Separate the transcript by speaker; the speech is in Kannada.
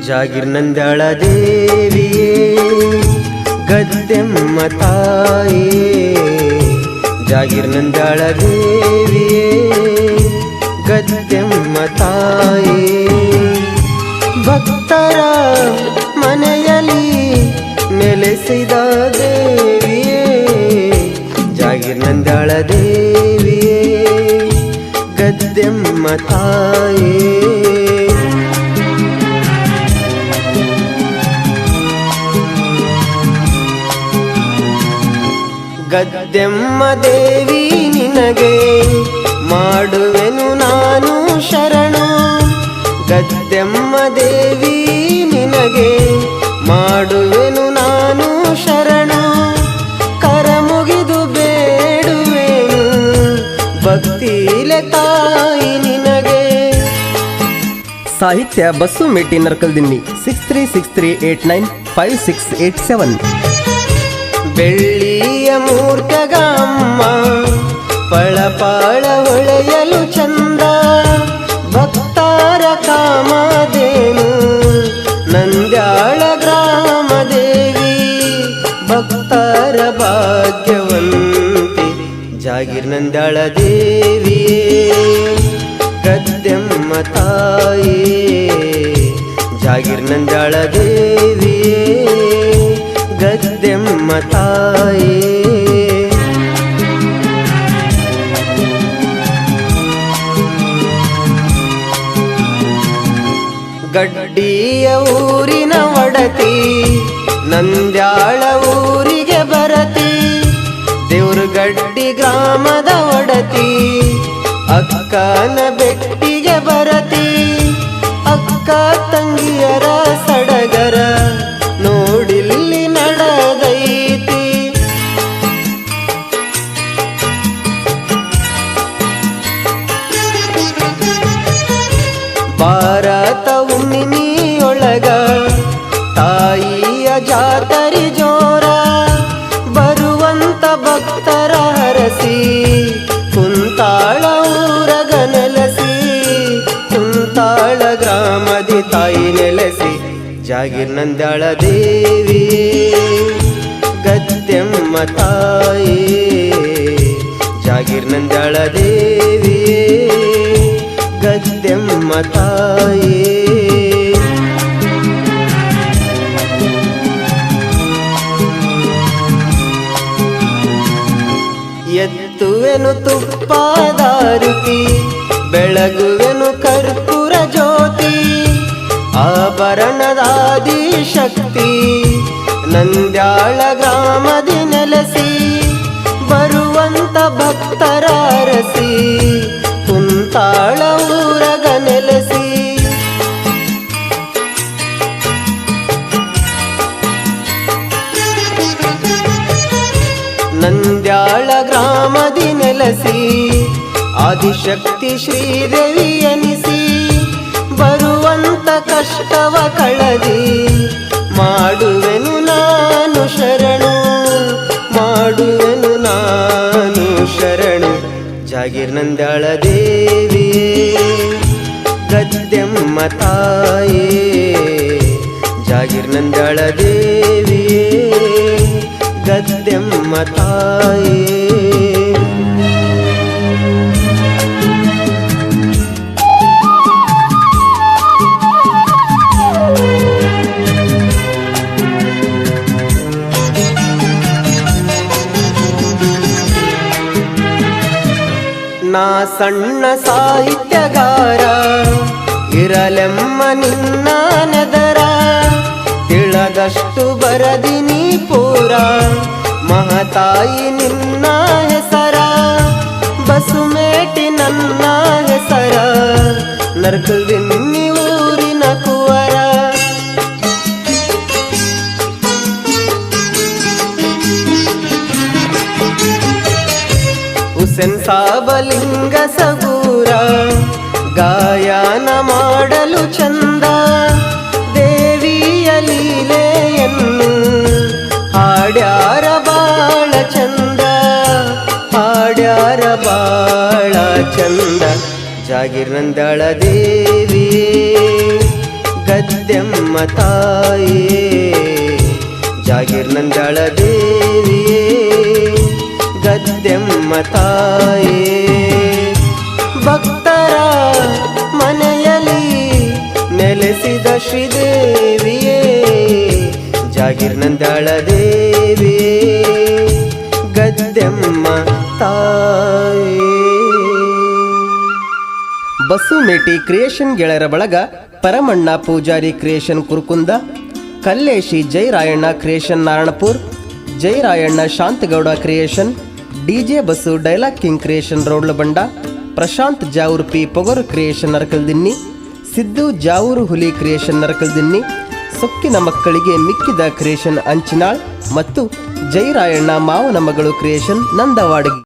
Speaker 1: ಜಾಗಿರ್ನಂದ್ಯಾಳ ದೇವಿಯೇ ಗದ್ದೆಮ್ಮ ತಾಯೇ, ಜಾಗಿರ್ನಂದ್ಯಾಳ ದೇವಿಯೇ ಗದ್ದೆಮ್ಮ ತಾಯೇ. ಭಕ್ತರ ಮನೆಯಲ್ಲಿ ನೆಲೆಸಿದ ದೇವಿಯೇ, ಜಾಗಿರ್ನಂದ್ಯಾಳ ದೇವಿಯೇ ಗದ್ದೆಮ್ಮ ತಾಯೇ. ಗದ್ದೆಮ್ಮ ದೇವಿ ನಿನಗೆ ಮಾಡುವೆನು ನಾನು ಶರಣು, ಗದ್ದೆಮ್ಮ ದೇವಿ ನಿನಗೆ ಮಾಡುವೆನು ನಾನು ಶರಣು. ಕರ ಮುಗಿದು ಬೇಡುವೆನು ಭಕ್ತಿಲೆ ತಾಯಿ ನಿನಗೆ.
Speaker 2: ಸಾಹಿತ್ಯ ಬಸ್ಸು ಮೇಟಿ ನರ್ಕಲ್ದಿನ್ನಿ 6363895687.
Speaker 1: ಬೆಳ್ಳಿಯ ಮೂರ್ತಿಗ ಅಮ್ಮ ಪಳಪಾಳ ಹೊಳೆಯಲು ಚಂದ, ಭಕ್ತಾರ ಕಾಮಧೇನು ನಂದ್ಯಾಳ ಗ್ರಾಮ ದೇವಿ, ಭಕ್ತರ ಭಾಗ್ಯವಂತಿ ಜಾಗಿರ್ನಂದ್ಯಾಳ ದೇವಿಯೇ ಗದ್ದೆಮ್ಮ ತಾಯೇ, ಜಾಗಿರ್ನಂದ್ಯಾಳ ದೇವಿಯೇ ಗದ್ದೆಮ್ಮ ತಾಯೇ. ಗಡ್ಡಿಯ ಊರಿನ ಒಡತಿ ನಂದ್ಯಾಳ ಊರಿಗೆ ಬರತಿ, ದೇವ್ರಗಡ್ಡಿ ಗ್ರಾಮದ ಒಡತಿ ಅಕ್ಕನ ಬೆಟ್ಟಿಗೆ ಬರತಿ. ಅಕ್ಕ ತಂಗಿಯರ ಸಡಗರ ನೋಡಿಲ್ಲಿ ನಡೆದೈತಿ, ಭಾರತ ಹುಣ್ಣಿಮೆಯೊಳಗ ತಾಯಿಯ ಜಾತರಿ ಜೋರ, ಬರುವಂತ ಭಕ್ತರ ಹರಸಿ ಕುಂತಾಳ ಊರಗ ನೆಲೆಸಿ, ಕುಂತಾಳ ಗ್ರಾಮದಿ ತಾಯಿ ನೆಲೆಸಿ ಜಾಗಿರ್ನಂದ್ಯಾಳ ದೇವಿಯೇ ಗದ್ದೆಮ್ಮ ತಾಯೇ, ಜಾಗಿರ್ನಂದ್ಯಾಳ ದೇವಿಯೇ ಗದ್ದೆಮ್ಮ ತಾಯೇ. ಎತ್ತುವೆನು ತುಪ್ಪದಾರುತಿ, ಬೆಳಗುವೆನು ಕರ್ಪೂರ ಜ್ಯೋತಿ, ಆಭರಣದಾದಿ ಶಕ್ತಿ ನಂದ್ಯಾಳ ಗ್ರಾಮದಿ ನೆಲೆಸಿ, ಬರುವಂತ ಭಕ್ತರ ಅರಸಿ ಕುಂತಾಳ ಊರಗ ನೆಲೆಸಿ. ನಂದ್ಯಾಳ ಗ್ರಾಮದಿ ನೆಲೆಸಿ ಆದಿಶಕ್ತಿ ಶ್ರೀದೇವಿ ಎನಿಸಿ, ಬರುವಂತ ಕಷ್ಟವ ಕಳದಿ ಮಾಡುವೆನು ನಾನು ಶರಣು, ಮಾಡುವೆನು ನಾನು ಶರಣು. ಜಾಗಿರ್ನಂದ್ಯಾಳ ದೇವಿಯೇ ಗದ್ದೆಮ್ಮ ತಾಯೇ, ಜಾಗಿರ್ನಂದ್ಯಾಳ ದೇವಿಯೇ ಗದ್ದೆಮ್ಮ ತಾಯೇ. ನಾ ಸಣ್ಣ ಸಾಹಿತ್ಯಗಾರ ಇರಲೆಮ್ಮ ನಿನ್ನ ನೆದರ, ತಿಳದಷ್ಟು ಬರದಿನಿ ಪೂರ ಮಹತಾಯಿ ನಿನ್ನ ಹೆಸರ, ಬಸುಮೇಟಿ ನನ್ನ ಹೆಸರ ನರ್ಕಲ್ದಿನ್ನಿ ಊರಿನ ಕುವರ. ಹುಸೇನ್ ಸಾಬಲಿಂಗ ಸಗೂರ ಗಾಯನ ಮಾಡಲು ಚಂದ, ದೇವಿಯ ಲೀಲೆಯನ್ನು ಹಾಡ್ಯಾರ ಬಾಳ ಚಂದ, ಹಾಡ್ಯಾರ ಬಾಳ ಚಂದ. ಜಾಗಿರ್ನಂದ್ಯಾಳ ದೇವಿಯೇ ಗದ್ದೆಮ್ಮ ತಾಯೇ ಜಾಗೀರ್ ನಂದಳ ದೇವಿಯೇ ಗದ್ದೆಮ್ಮ ತಾಯೇ ಭಕ್ತರ ಮನೆಯಲ್ಲಿ ನೆಲೆಸಿದ ಶ್ರೀದೇವಿಯೇ ಜಾಗೀರ್ ನಂದಳ ದೇವಿಯೇ ಗದ್ದೆಮ್ಮ ತಾಯೇ.
Speaker 2: ಬಸ್ಸು ಮೇಟಿ ಕ್ರಿಯೇಷನ್ ಗೆಳೆಯರ ಬಳಗ Paramanna Pujari creation Kurukunda, Kalleshi Jairayanna creation Narayanpur, Jairayanna Shantagouda creation, DJ Basu dialogue king creation Rodlabanda, Prashanth Javoor P Pogaru creation Narakaldinni, Siddu Javoor Huli creation ನರಕಲ್ದಿನ್ನಿ, ಸೊಕ್ಕಿನ ಮಕ್ಕಳಿಗೆ ಮಿಕ್ಕಿದ ಕ್ರಿಯೇಷನ್ ಅಂಚಿನಾಳ್ ಮತ್ತು ಜೈರಾಯಣ್ಣ ಮಾವನ ಮಗಳು ಕ್ರಿಯೇಷನ್ ನಂದವಾಡಗಿ.